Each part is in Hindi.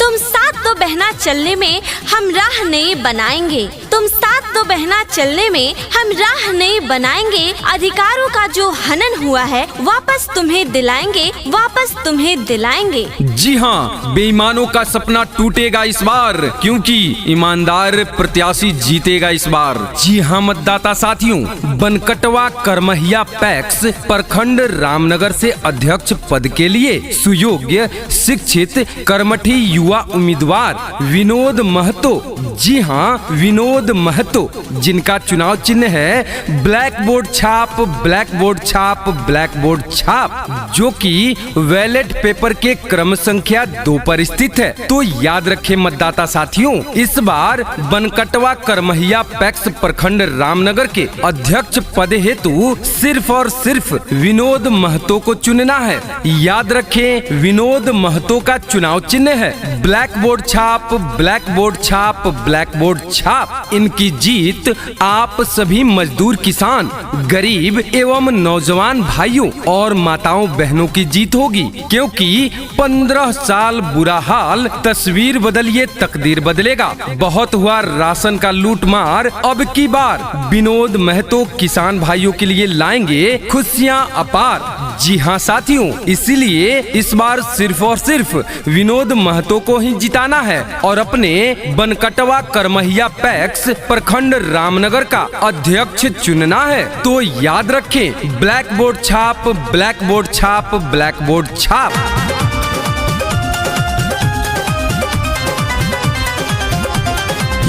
तुम साथ दो बहना चलने में हम राह नहीं बनाएंगे। तुम साथ दो बहना चलने में हम राह नहीं बनाएंगे। अधिकारों का जो हनन हुआ है वापस तुम्हें दिलाएंगे, वापस तुम्हें दिलाएंगे। जी हाँ, बेईमानों का सपना टूटेगा इस बार, क्योंकि ईमानदार प्रत्याशी जीतेगा इस बार। जी हाँ मतदाता साथियों, बनकटवा करमहिया पैक्स प्रखंड रामनगर से अध्यक्ष पद के लिए सुयोग्य शिक्षित कर्मठी युवा उम्मीदवार विनोद महतो, जी हाँ विनोद महतो, जिनका चुनाव चिन्ह है ब्लैक बोर्ड छाप, ब्लैक बोर्ड छाप, ब्लैक बोर्ड छाप, जो कि बैलेट पेपर के क्रम संख्या 2 पर स्थित है। तो याद रखें मतदाता साथियों, इस बार बनकटवा करमहिया पैक्स प्रखंड रामनगर के अध्यक्ष पद हेतु सिर्फ और सिर्फ विनोद महतो को चुनना है। याद रखें, विनोद महतो का चुनाव चिन्ह है ब्लैक बोर्ड छाप, ब्लैक बोर्ड छाप, ब्लैक बोर्ड छाप। इनकी जीत आप सभी मजदूर किसान, गरीब एवं नौजवान भाइयों और माताओं बहनों की जीत होगी, क्योंकि 15 साल बुरा हाल, तस्वीर बदलिए तकदीर बदलेगा। बहुत हुआ राशन का लूट मार, अब की बार विनोद महतो किसान भाइयों के लिए लाएंगे खुशियां अपार। जी हाँ साथियों, इसीलिए इस बार सिर्फ और सिर्फ विनोद महतो को ही जिताना है और अपने बनकटवा करमहिया पैक्स प्रखंड रामनगर का अध्यक्ष चुनना है। तो याद रखें, ब्लैक बोर्ड छाप, ब्लैक बोर्ड छाप, ब्लैक बोर्ड छाप।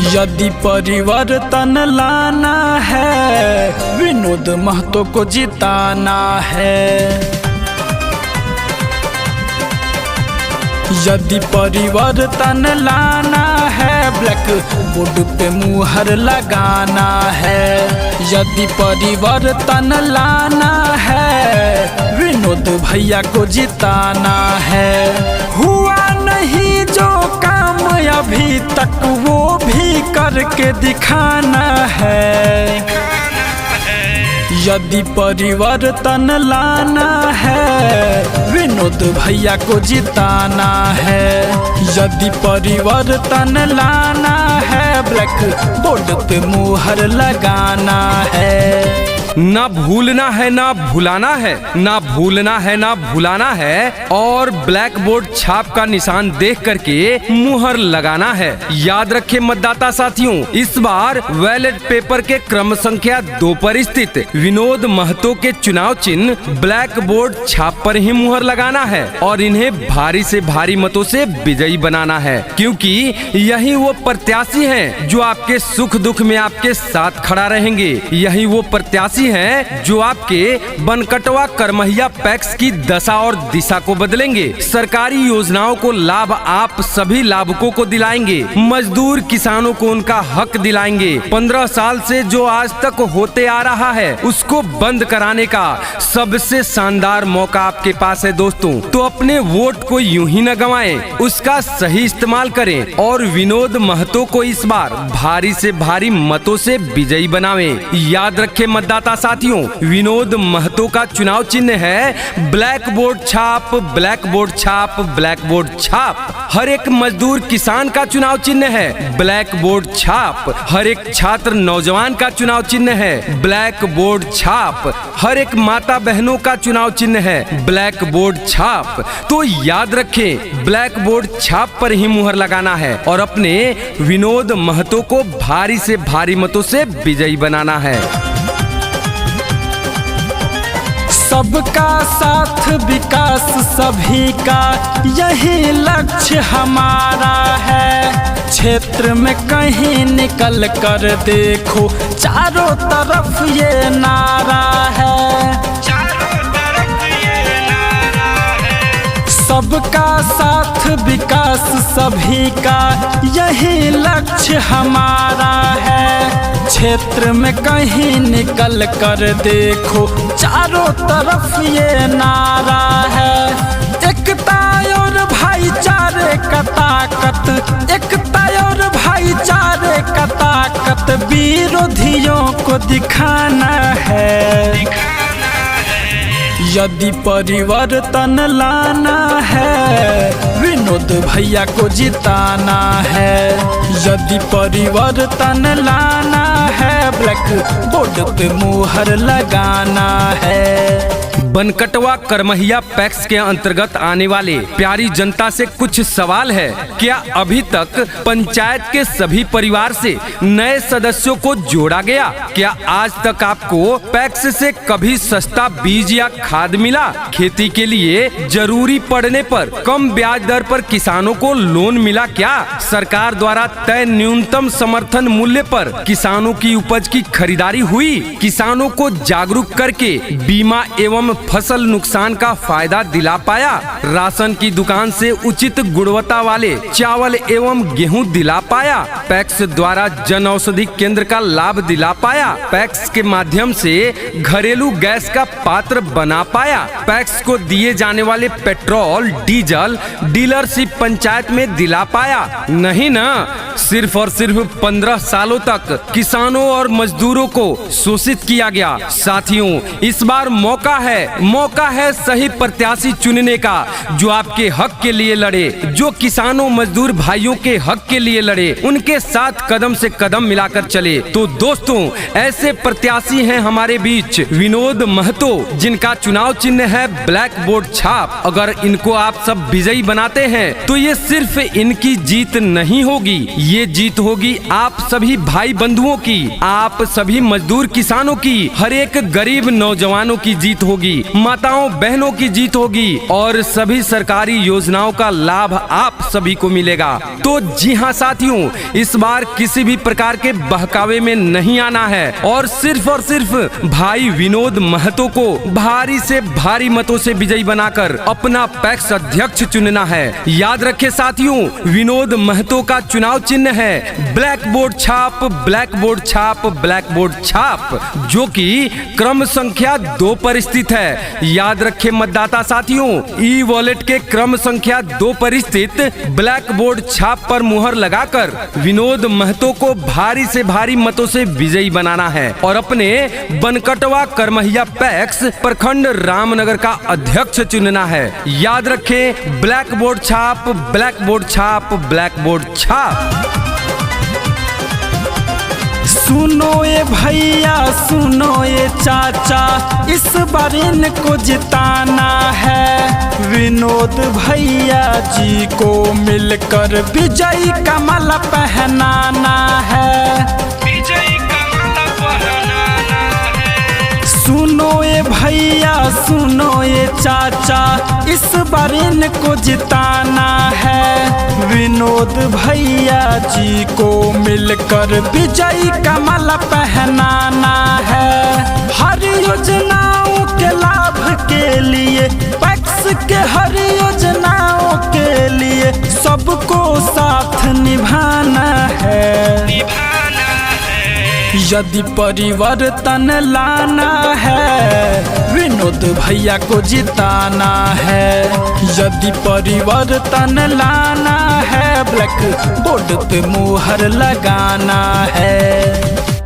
यदि परिवर्तन लाना है, विनोद महतो को जिताना है। यदि परिवर्तन लाना है, ब्लैक बोर्ड पे मुहर लगाना है। यदि परिवर्तन लाना है, विनोद भैया को जिताना है। हुआ नहीं जो काम अभी तक, वो भी करके दिखाना है। यदि परिवर्तन लाना है, विनोद भैया को जिताना है। यदि परिवर्तन लाना है, ब्लैक बोर्ड पे मुहर लगाना है। ना भूलना है ना भुलाना है, ना भूलना है ना भुलाना है, और ब्लैक बोर्ड छाप का निशान देख करके मुहर लगाना है। याद रखें मतदाता साथियों, इस बार बैलेट पेपर के क्रम संख्या 2 पर स्थित विनोद महतो के चुनाव चिन्ह ब्लैक बोर्ड छाप पर ही मुहर लगाना है और इन्हें भारी से भारी मतों से विजयी बनाना है, क्योंकि यही वो प्रत्याशी हैं जो आपके सुख दुख में आपके साथ खड़ा रहेंगे। यही वो प्रत्याशी हैं जो आपके बनकटवा करमहिया पैक्स की दशा और दिशा को बदलेंगे। सरकारी योजनाओं को लाभ आप सभी लाभुकों को दिलाएंगे, मजदूर किसानों को उनका हक दिलाएंगे। 15 साल से जो आज तक होते आ रहा है उसको बंद कराने का सबसे शानदार मौका आपके पास है दोस्तों। तो अपने वोट को यूं ही न गंवाएं, उसका सही इस्तेमाल करें और विनोद महतो को इस बार भारी से भारी मतों से विजयी बनावें। याद रखें मतदाता साथियों, विनोद महतो का चुनाव चिन्ह है ब्लैक बोर्ड छाप, ब्लैक बोर्ड छाप, ब्लैक बोर्ड छाप। हर एक मजदूर किसान का चुनाव चिन्ह है ब्लैक बोर्ड छाप। हर एक छात्र नौजवान का चुनाव चिन्ह है ब्लैक बोर्ड छाप। हर एक माता बहनों का चुनाव चिन्ह है ब्लैक बोर्ड छाप। तो याद रखें, ब्लैक बोर्ड छाप पर ही मुहर लगाना है और अपने विनोद महतो को भारी से भारी मतों से विजयी बनाना है। सबका साथ विकास सभी का, यही लक्ष्य हमारा है। क्षेत्र में कहीं निकल कर देखो, चारों तरफ ये नारा है। सबका साथ विकास सभी का, यही लक्ष्य हमारा है। क्षेत्र में कहीं निकल कर देखो, चारों तरफ ये नारा है। एकता और भाईचारे का ताकत, एकता और भाईचारे का ताकत विरोधियों को दिखाना है। यदि परिवर्तन लाना है, विनोद भैया को जिताना है। यदि परिवर्तन लाना है, ब्लैक बोर्ड पे मुहर लगाना है। बनकटवा करमहिया पैक्स के अंतर्गत आने वाले प्यारी जनता से कुछ सवाल है। क्या अभी तक पंचायत के सभी परिवार से नए सदस्यों को जोड़ा गया? क्या आज तक आपको पैक्स से कभी सस्ता बीज या खाद मिला? खेती के लिए जरूरी पड़ने पर कम ब्याज दर पर किसानों को लोन मिला क्या? सरकार द्वारा तय न्यूनतम समर्थन मूल्य पर किसानों की उपज की खरीदारी हुई? किसानों को जागरूक करके बीमा एवं फसल नुकसान का फायदा दिला पाया? राशन की दुकान से उचित गुणवत्ता वाले चावल एवं गेहूं दिला पाया? पैक्स द्वारा जन औषधि केंद्र का लाभ दिला पाया? पैक्स के माध्यम से घरेलू गैस का पात्र बना पाया? पैक्स को दिए जाने वाले पेट्रोल डीजल डीलरशिप पंचायत में दिला पाया? नहीं ना। सिर्फ और सिर्फ 15 सालों तक किसानों और मजदूरों को शोषित किया गया। साथियों, इस बार मौका है सही प्रत्याशी चुनने का, जो आपके हक के लिए लड़े, जो किसानों मजदूर भाइयों के हक के लिए लड़े, उनके साथ कदम से कदम मिलाकर चले। तो दोस्तों, ऐसे प्रत्याशी हैं हमारे बीच विनोद महतो, जिनका चुनाव चिन्ह है ब्लैक बोर्ड छाप। अगर इनको आप सब विजयी बनाते हैं तो ये सिर्फ इनकी जीत नहीं होगी, ये जीत होगी आप सभी भाई बंधुओं की, आप सभी मजदूर किसानों की, हर एक गरीब नौजवानों की जीत होगी, माताओं बहनों की जीत होगी और सभी सरकारी योजनाओं का लाभ आप सभी को मिलेगा। तो जी हाँ साथियों, इस बार किसी भी प्रकार के बहकावे में नहीं आना है और सिर्फ भाई विनोद महतो को भारी से भारी मतों से विजयी बनाकर अपना पैक्स अध्यक्ष चुनना है। याद रखें साथियों, विनोद महतो का चुनाव चिन्ह है ब्लैक बोर्ड छाप, ब्लैक बोर्ड छाप, ब्लैक बोर्ड छाप, जो कि क्रम संख्या 2 पर स्थित है। याद रखें मतदाता साथियों, ई वॉलेट के क्रम संख्या 2 पर स्थित ब्लैक बोर्ड छाप पर मुहर लगाकर विनोद महतो को भारी से भारी मतों से विजयी बनाना है और अपने बनकटवा करमहिया पैक्स प्रखंड रामनगर का अध्यक्ष चुनना है। याद रखें, ब्लैक बोर्ड छाप, ब्लैक बोर्ड छाप, ब्लैक बोर्ड छाप। सुनो ये भैया, सुनो ये चाचा, इस बार इनको जिताना है। विनोद भैया जी को मिलकर विजयी कमल पहनाना है। विजयी कमल पहनाना है। सुनो ये भैया, सुनो ये चाचा, इस बार इनको जिताना है। विनोद भैया जी को मिलकर विजयी कमल पहनाना है। हर योजनाओं के लाभ के लिए, पैक्स के हर योजनाओं के लिए सबको साथ निभाना है। यदि परिवर्तन लाना है, विनोद भैया को जिताना है। यदि परिवर्तन लाना है, ब्लैक बोर्ड पे मुहर लगाना है।